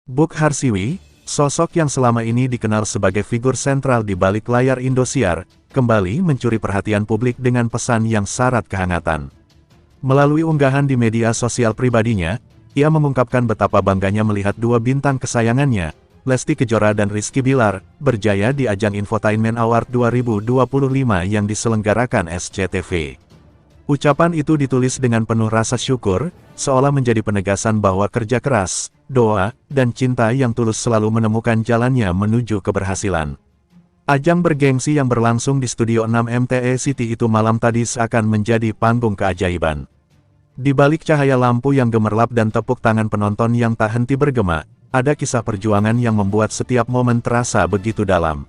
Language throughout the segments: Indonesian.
Book Harsiwi, sosok yang selama ini dikenal sebagai figur sentral di balik layar Indosiar, kembali mencuri perhatian publik dengan pesan yang syarat kehangatan. Melalui unggahan di media sosial pribadinya, ia mengungkapkan betapa bangganya melihat dua bintang kesayangannya, Lesti Kejora dan Rizky Bilar, berjaya di ajang Infotainment Award 2025 yang diselenggarakan SCTV. Ucapan itu ditulis dengan penuh rasa syukur, seolah menjadi penegasan bahwa kerja keras, doa, dan cinta yang tulus selalu menemukan jalannya menuju keberhasilan. Ajang bergengsi yang berlangsung di Studio 6 MTE City itu malam tadi seakan menjadi panggung keajaiban. Di balik cahaya lampu yang gemerlap dan tepuk tangan penonton yang tak henti bergema, ada kisah perjuangan yang membuat setiap momen terasa begitu dalam.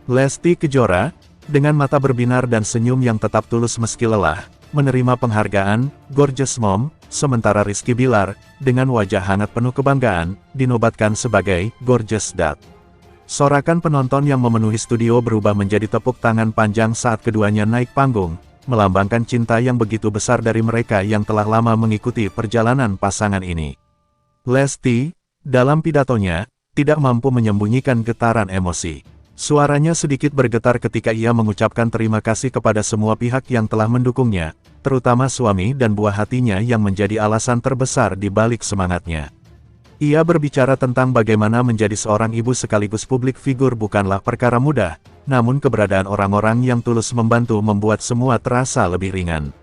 Lesti Kejora, dengan mata berbinar dan senyum yang tetap tulus meski lelah, menerima penghargaan Gorgeous Mom, sementara Rizky Bilar, dengan wajah hangat penuh kebanggaan, dinobatkan sebagai Gorgeous Dad. Sorakan penonton yang memenuhi studio berubah menjadi tepuk tangan panjang saat keduanya naik panggung, melambangkan cinta yang begitu besar dari mereka yang telah lama mengikuti perjalanan pasangan ini. Lesti, dalam pidatonya, tidak mampu menyembunyikan getaran emosi. Suaranya sedikit bergetar ketika ia mengucapkan terima kasih kepada semua pihak yang telah mendukungnya, terutama suami dan buah hatinya yang menjadi alasan terbesar di balik semangatnya. Ia berbicara tentang bagaimana menjadi seorang ibu sekaligus publik figur bukanlah perkara mudah, namun keberadaan orang-orang yang tulus membantu membuat semua terasa lebih ringan.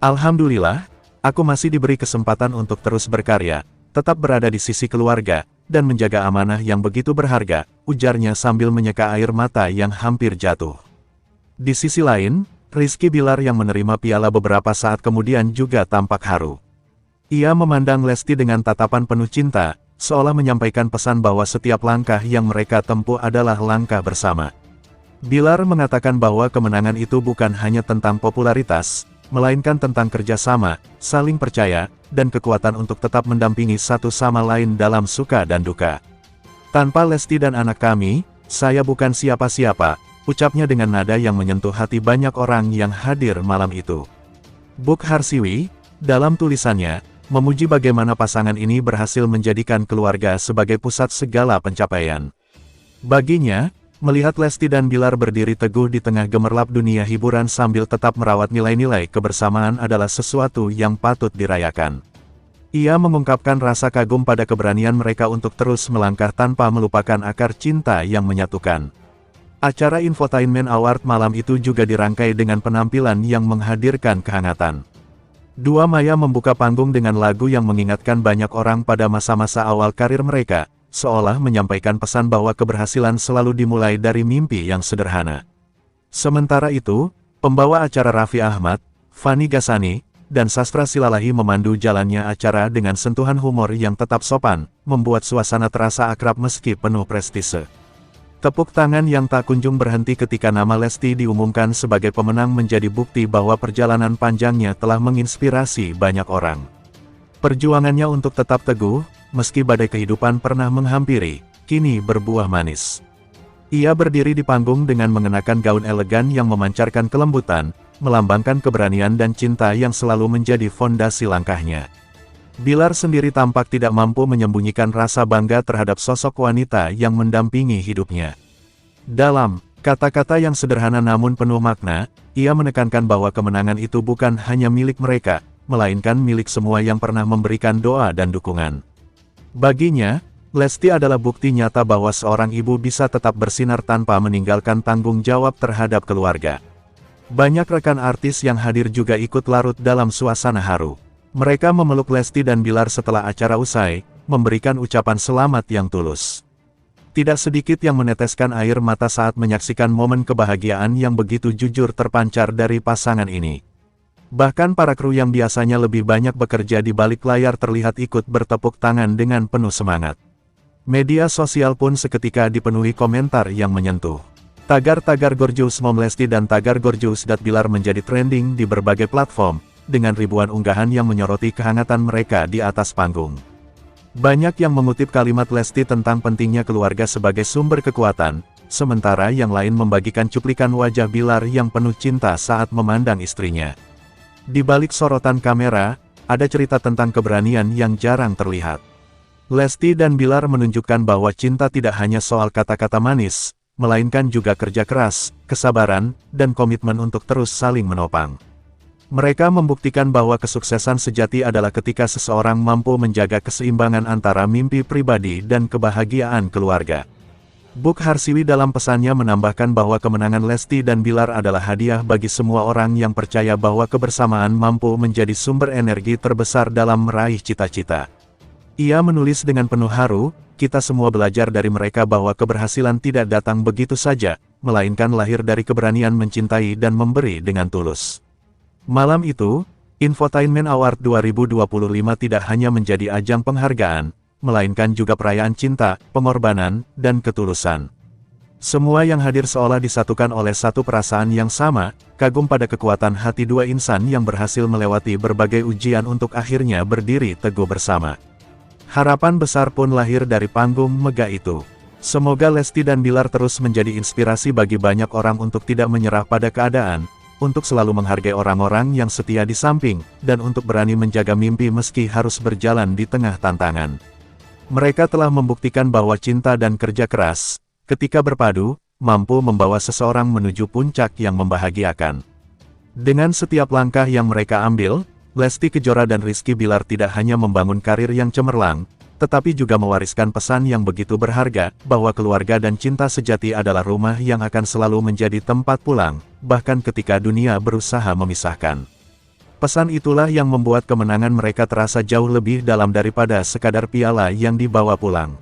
Alhamdulillah, aku masih diberi kesempatan untuk terus berkarya, tetap berada di sisi keluarga, dan menjaga amanah yang begitu berharga, ujarnya sambil menyeka air mata yang hampir jatuh. Di sisi lain, Rizky Bilar yang menerima piala beberapa saat kemudian juga tampak haru. Ia memandang Lesti dengan tatapan penuh cinta, seolah menyampaikan pesan bahwa setiap langkah yang mereka tempuh adalah langkah bersama. Bilar mengatakan bahwa kemenangan itu bukan hanya tentang popularitas, melainkan tentang kerjasama, saling percaya, dan kekuatan untuk tetap mendampingi satu sama lain dalam suka dan duka. Tanpa Lesti dan anak kami, saya bukan siapa-siapa, ucapnya dengan nada yang menyentuh hati banyak orang yang hadir malam itu. Book Harsiwi, dalam tulisannya, memuji bagaimana pasangan ini berhasil menjadikan keluarga sebagai pusat segala pencapaian. Baginya, melihat Lesti dan Bilar berdiri teguh di tengah gemerlap dunia hiburan sambil tetap merawat nilai-nilai kebersamaan adalah sesuatu yang patut dirayakan. Ia mengungkapkan rasa kagum pada keberanian mereka untuk terus melangkah tanpa melupakan akar cinta yang menyatukan. Acara Infotainment Award malam itu juga dirangkai dengan penampilan yang menghadirkan kehangatan. Dua Maya membuka panggung dengan lagu yang mengingatkan banyak orang pada masa-masa awal karir mereka, seolah menyampaikan pesan bahwa keberhasilan selalu dimulai dari mimpi yang sederhana. Sementara itu, pembawa acara Raffi Ahmad, Fani Gasani, dan Sastra Silalahi memandu jalannya acara dengan sentuhan humor yang tetap sopan, membuat suasana terasa akrab meski penuh prestise. Tepuk tangan yang tak kunjung berhenti ketika nama Lesti diumumkan sebagai pemenang menjadi bukti bahwa perjalanan panjangnya telah menginspirasi banyak orang. Perjuangannya untuk tetap teguh, meski badai kehidupan pernah menghampiri, kini berbuah manis. Ia berdiri di panggung dengan mengenakan gaun elegan yang memancarkan kelembutan, melambangkan keberanian dan cinta yang selalu menjadi fondasi langkahnya. Bilar sendiri tampak tidak mampu menyembunyikan rasa bangga terhadap sosok wanita yang mendampingi hidupnya. Dalam kata-kata yang sederhana namun penuh makna, ia menekankan bahwa kemenangan itu bukan hanya milik mereka, melainkan milik semua yang pernah memberikan doa dan dukungan. Baginya, Lesti adalah bukti nyata bahwa seorang ibu bisa tetap bersinar tanpa meninggalkan tanggung jawab terhadap keluarga. Banyak rekan artis yang hadir juga ikut larut dalam suasana haru. Mereka memeluk Lesti dan Bilar setelah acara usai, memberikan ucapan selamat yang tulus. Tidak sedikit yang meneteskan air mata saat menyaksikan momen kebahagiaan yang begitu jujur terpancar dari pasangan ini. Bahkan para kru yang biasanya lebih banyak bekerja di balik layar terlihat ikut bertepuk tangan dengan penuh semangat. Media sosial pun seketika dipenuhi komentar yang menyentuh. Tagar-tagar Gorgeous Mom Lesti dan tagar Gorgeous Dad Bilar menjadi trending di berbagai platform, dengan ribuan unggahan yang menyoroti kehangatan mereka di atas panggung. Banyak yang mengutip kalimat Lesti tentang pentingnya keluarga sebagai sumber kekuatan, sementara yang lain membagikan cuplikan wajah Bilar yang penuh cinta saat memandang istrinya. Di balik sorotan kamera, ada cerita tentang keberanian yang jarang terlihat. Lesti dan Bilar menunjukkan bahwa cinta tidak hanya soal kata-kata manis, melainkan juga kerja keras, kesabaran, dan komitmen untuk terus saling menopang. Mereka membuktikan bahwa kesuksesan sejati adalah ketika seseorang mampu menjaga keseimbangan antara mimpi pribadi dan kebahagiaan keluarga. Book Harsiwi dalam pesannya menambahkan bahwa kemenangan Lesti dan Bilar adalah hadiah bagi semua orang yang percaya bahwa kebersamaan mampu menjadi sumber energi terbesar dalam meraih cita-cita. Ia menulis dengan penuh haru, "Kita semua belajar dari mereka bahwa keberhasilan tidak datang begitu saja, melainkan lahir dari keberanian mencintai dan memberi dengan tulus." Malam itu, Infotainment Award 2025 tidak hanya menjadi ajang penghargaan, melainkan juga perayaan cinta, pengorbanan, dan ketulusan. Semua yang hadir seolah disatukan oleh satu perasaan yang sama, kagum pada kekuatan hati dua insan yang berhasil melewati berbagai ujian untuk akhirnya berdiri teguh bersama. Harapan besar pun lahir dari panggung megah itu. Semoga Lesti dan Bilar terus menjadi inspirasi bagi banyak orang untuk tidak menyerah pada keadaan, untuk selalu menghargai orang-orang yang setia di samping, dan untuk berani menjaga mimpi meski harus berjalan di tengah tantangan. Mereka telah membuktikan bahwa cinta dan kerja keras, ketika berpadu, mampu membawa seseorang menuju puncak yang membahagiakan. Dengan setiap langkah yang mereka ambil, Lesti Kejora dan Rizky Bilar tidak hanya membangun karir yang cemerlang, tetapi juga mewariskan pesan yang begitu berharga, bahwa keluarga dan cinta sejati adalah rumah yang akan selalu menjadi tempat pulang, bahkan ketika dunia berusaha memisahkan. Pesan itulah yang membuat kemenangan mereka terasa jauh lebih dalam daripada sekadar piala yang dibawa pulang.